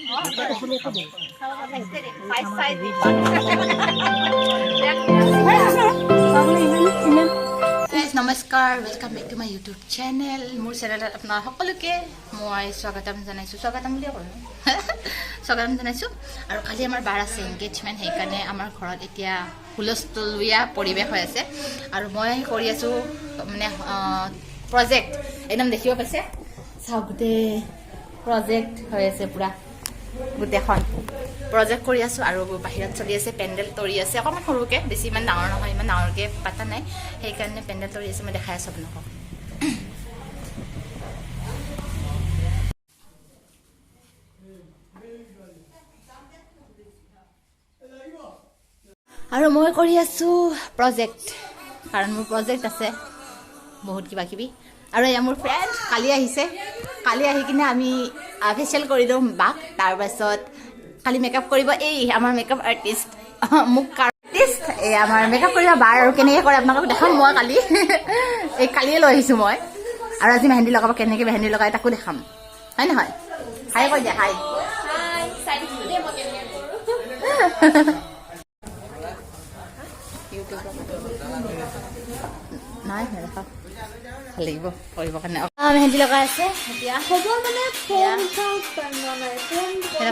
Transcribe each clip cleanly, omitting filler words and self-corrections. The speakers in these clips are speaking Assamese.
নমস্কাৰ, welcome back to my YouTube channel. মোৰ চেনেলত আপোনাৰ সকলোকে মই স্বাগতম জনাইছোঁ। স্বাগতম বুলিয়ে ক'লোঁ স্বাগতম জনাইছোঁ। আৰু কালি আমাৰ বাৰ আছে এংগেজমেণ্ট, সেইকাৰণে আমাৰ ঘৰত এতিয়া হুলস্থুলীয়া পৰিৱেশ হৈ আছে। আৰু মই কৰি আছোঁ মানে প্ৰজেক্ট, একদম দেখিব পাইছে, চাওক গোটেই প্ৰজেক্ট হৈ আছে, পূৰা গোটেইখন প্ৰজেক্ট কৰি আছোঁ। আৰু বাহিৰত চলি আছে, পেণ্ডেল তৰি আছে অকণমান সৰুকৈ, বেছি ইমান ডাঙৰ নহয়, ইমান ডাঙৰকৈ পাতা নাই, সেইকাৰণে পেণ্ডেল তৰি আছে। মই দেখাই আছোঁ আপোনালোকক। আৰু মই কৰি আছোঁ প্ৰজেক্ট, কাৰণ মোৰ প্ৰজেক্ট আছে বহুত কিবা কিবি। আৰু এয়া মোৰ ফ্ৰেণ্ড কালি আহিছে, কালি আহি কিনে আমি ফেচিয়েল কৰি দিওঁ বাক। তাৰপাছত কালি মেকআপ কৰিব এই আমাৰ মেকআপ আৰ্টিষ্ট, মোক আৰ্টিষ্ট এই আমাৰ মেকআপ কৰিব বাৰ। আৰু কেনেকৈ কৰে আপোনালোকক দেখাম মই কালি এই কালিয়ে লৈ আহিছোঁ মই। আৰু আজি মেহেন্দি লগাব, কেনেকৈ মেহেন্দি লগাই তাকো দেখাম, হয় নহয়? হাই কৈ দিয়া, হাই। নাই নেদেখাওঁ, ভাল লাগিব কৰিব কাৰণে। মেহেন্দি লগাই আছে এতিয়া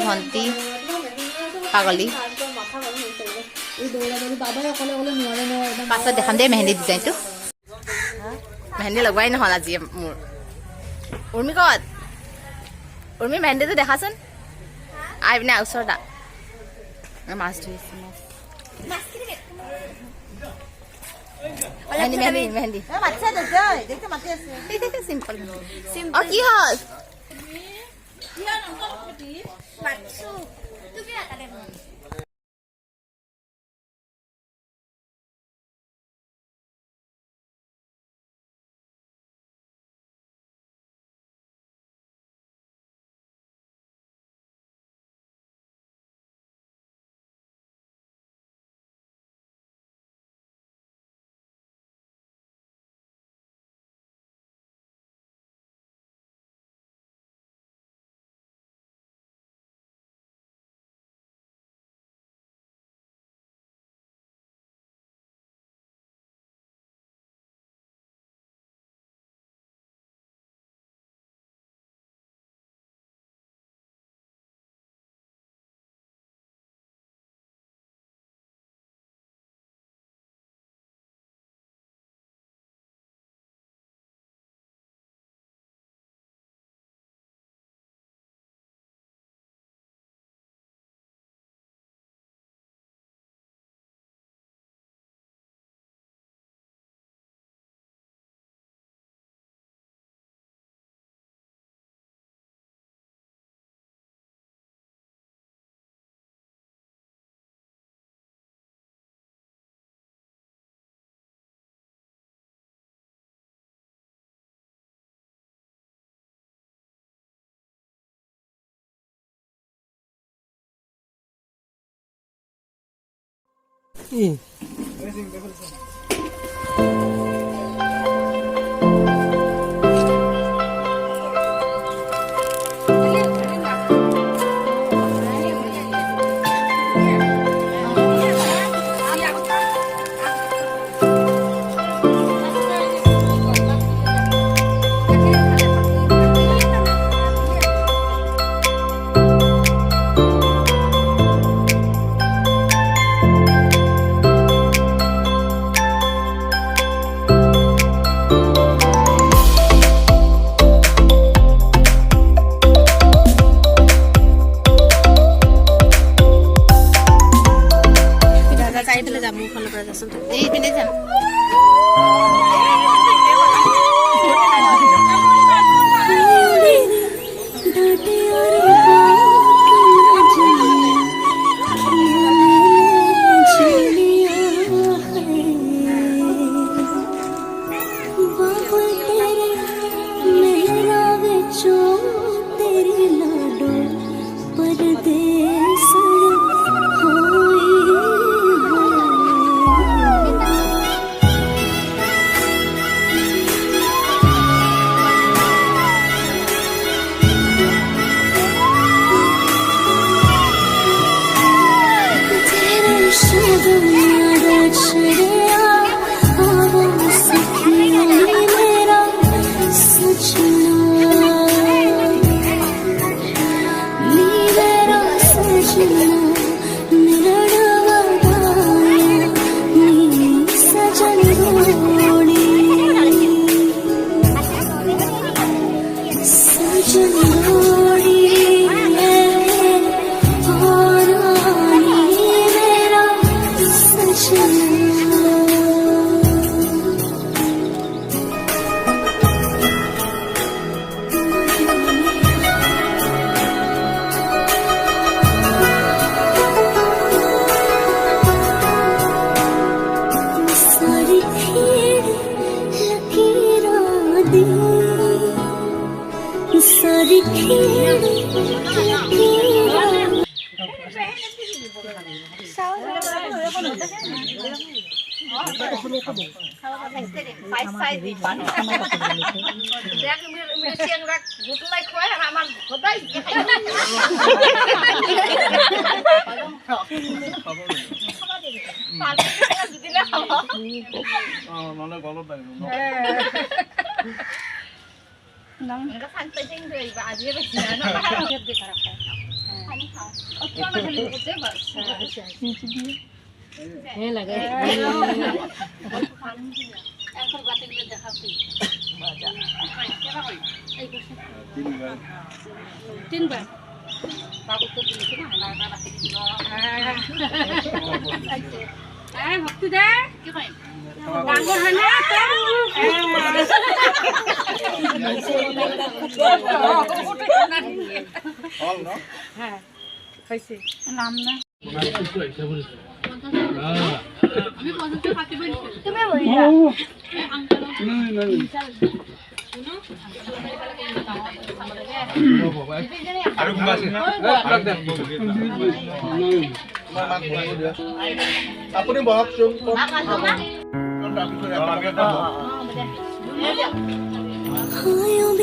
ভণ্টি পাগলী। পাছত দেখাম দেই মেহেন্দি ডিজাইনটো। মেহেন্দি লগোৱাই নহ'ল আজি মোৰ। উৰ্মি ক'ত? উৰ্মি মেহেন্দিটো দেখাচোন, আই পিনে ওচৰত মাছ ধৰিছে, মেহেন্দি মেহেন্দি মেহেন্দি চিম্পল। অঁ কি হ'ল? আপুনি বহক চোন Hayal